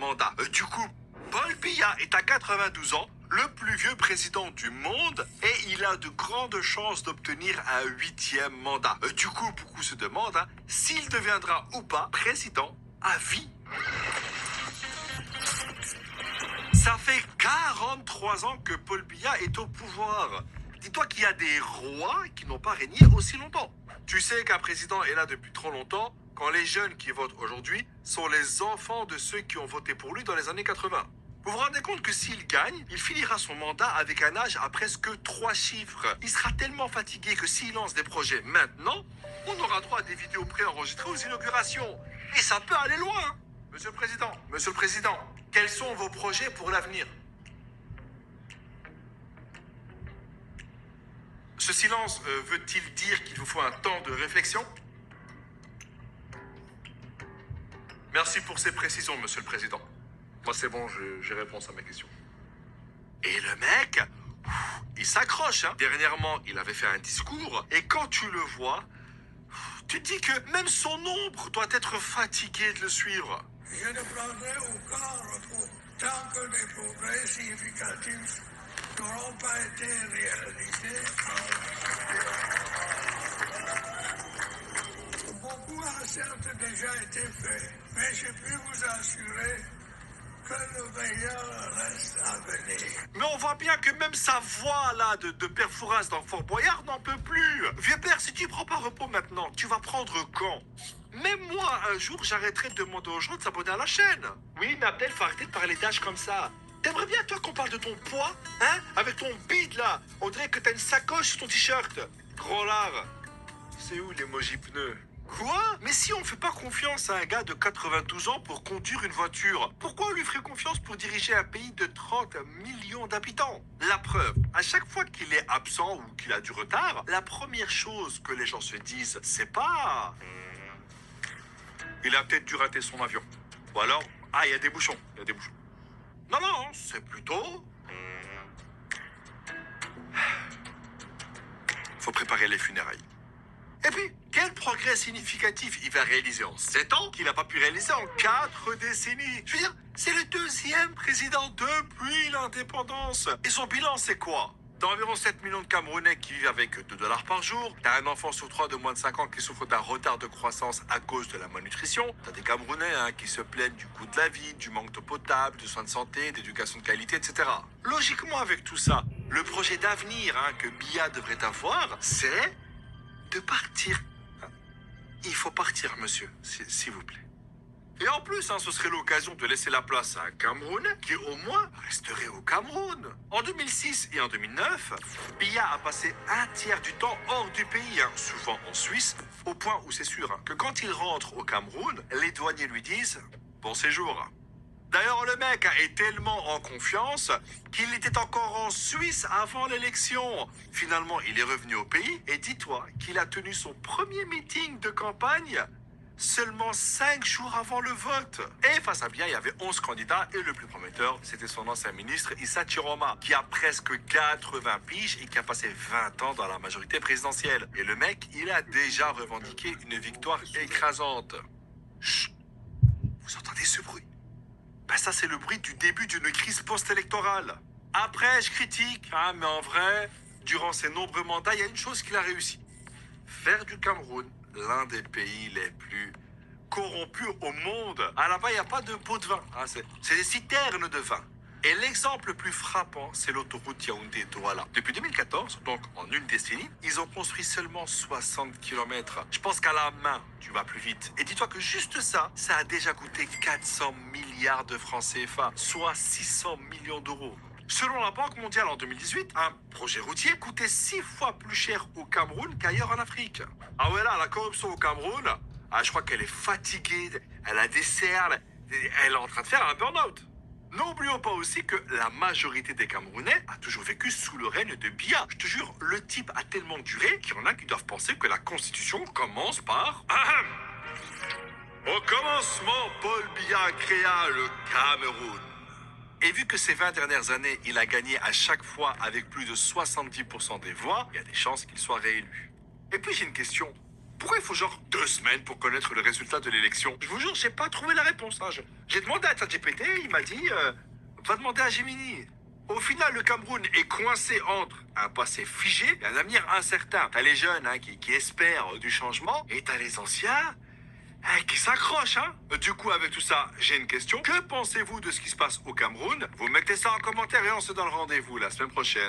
mandat. Du coup, Paul Biya est à 92 ans, le plus vieux président du monde, et il a de grandes chances d'obtenir un 8e mandat. Du coup, beaucoup se demandent s'il deviendra ou pas président à vie. Ça fait 43 ans que Paul Biya est au pouvoir. Dis-toi qu'il y a des rois qui n'ont pas régné aussi longtemps. Tu sais qu'un président est là depuis trop longtemps quand les jeunes qui votent aujourd'hui sont les enfants de ceux qui ont voté pour lui dans les années 80. Vous vous rendez compte que s'il gagne, il finira son mandat avec un âge à presque 3 chiffres. Il sera tellement fatigué que s'il lance des projets maintenant, on aura droit à des vidéos préenregistrées aux inaugurations. Et ça peut aller loin. Monsieur le Président, quels sont vos projets pour l'avenir? Ce silence veut-il dire qu'il vous faut un temps de réflexion? Merci pour ces précisions, Monsieur le Président. Moi, c'est bon, j'ai réponse à ma question. Et le mec, il s'accroche. Dernièrement, il avait fait un discours, et quand tu le vois, tu te dis que même son ombre doit être fatigué de le suivre. Je ne prendrai aucun repos tant que des progrès significatifs n'auront pas été réalisés. Beaucoup a certes déjà été fait, mais je puis vous assurer que le meilleur reste à venir. Mais on voit bien que même sa voix là de Père Fouras dans Fort Boyard n'en peut plus. Vieux père, si tu prends pas repos maintenant, tu vas prendre quand? Même moi, un jour, j'arrêterai de demander aux gens de s'abonner à la chaîne. Oui, mais Abdel, faut arrêter de parler d'âge comme ça. T'aimerais bien, toi, qu'on parle de ton poids? Hein? Avec ton bide, là. On dirait que t'as une sacoche sur ton t-shirt. Gros lard. C'est où l'emoji pneu? Quoi? Mais si on fait pas confiance à un gars de 92 ans pour conduire une voiture, pourquoi on lui ferait confiance pour diriger un pays de 30 millions d'habitants? La preuve, à chaque fois qu'il est absent ou qu'il a du retard, la première chose que les gens se disent, c'est pas... Il a peut-être dû rater son avion. Ou alors, il y a des bouchons. Non, c'est plutôt... Faut préparer les funérailles. Et puis, quel progrès significatif il va réaliser en 7 ans qu'il n'a pas pu réaliser en 4 décennies? Je veux dire, c'est le 2e président depuis l'indépendance. Et son bilan, c'est quoi? T'as environ 7 millions de Camerounais qui vivent avec 2 dollars par jour. T'as un enfant sur 3 de moins de 5 ans qui souffre d'un retard de croissance à cause de la malnutrition. T'as des Camerounais qui se plaignent du coût de la vie, du manque d'eau potable, de soins de santé, d'éducation de qualité, etc. Logiquement, avec tout ça, le projet d'avenir que Biya devrait avoir, c'est de partir. Il faut partir, monsieur, s'il vous plaît. Et en plus, ce serait l'occasion de laisser la place à un Camerounais qui, au moins, resterait au Cameroun. En 2006 et en 2009, Biya a passé un tiers du temps hors du pays, souvent en Suisse, au point où c'est sûr que quand il rentre au Cameroun, les douaniers lui disent « Bon séjour ». D'ailleurs, le mec est tellement en confiance qu'il était encore en Suisse avant l'élection. Finalement, il est revenu au pays et dis-toi qu'il a tenu son premier meeting de campagne seulement 5 jours avant le vote. Et face à Biya, il y avait 11 candidats et le plus prometteur, c'était son ancien ministre Issa Chiroma, qui a presque 80 piges et qui a passé 20 ans dans la majorité présidentielle. Et le mec, il a déjà revendiqué une victoire écrasante. Chut, vous entendez ce bruit? Ça, c'est le bruit du début d'une crise post-électorale. Après, je critique, mais en vrai, durant ses nombreux mandats, il y a une chose qu'il a réussi. Faire du Cameroun l'un des pays les plus corrompus au monde. Là-bas, il n'y a pas de pot de vin. C'est des citernes de vin. Et l'exemple le plus frappant, c'est l'autoroute Yaoundé-Douala. Depuis 2014, donc en une décennie, ils ont construit seulement 60 km. Je pense qu'à la main, tu vas plus vite. Et dis-toi que juste ça a déjà coûté 400 milliards de francs CFA, soit 600 millions d'euros. Selon la Banque mondiale en 2018, un projet routier coûtait 6 fois plus cher au Cameroun qu'ailleurs en Afrique. La corruption au Cameroun, je crois qu'elle est fatiguée, elle a des cernes, elle est en train de faire un burn-out. N'oublions pas aussi que la majorité des Camerounais a toujours vécu sous le règne de Biya. Je te jure, le type a tellement duré qu'il y en a qui doivent penser que la Constitution commence par... Au commencement, Paul Biya créa le Cameroun. Et vu que ces 20 dernières années, il a gagné à chaque fois avec plus de 70% des voix, il y a des chances qu'il soit réélu. Et puis j'ai une question. Pourquoi il faut genre 2 semaines pour connaître le résultat de l'élection? Je vous jure, j'ai pas trouvé la réponse. Hein. J'ai demandé à ChatGPT, il m'a dit va demander à Gemini. Au final, le Cameroun est coincé entre un passé figé et un avenir incertain. T'as les jeunes qui espèrent du changement et t'as les anciens qui s'accrochent. Hein. Du coup, avec tout ça, j'ai une question. Que pensez-vous de ce qui se passe au Cameroun? Vous mettez ça en commentaire et on se donne rendez-vous la semaine prochaine.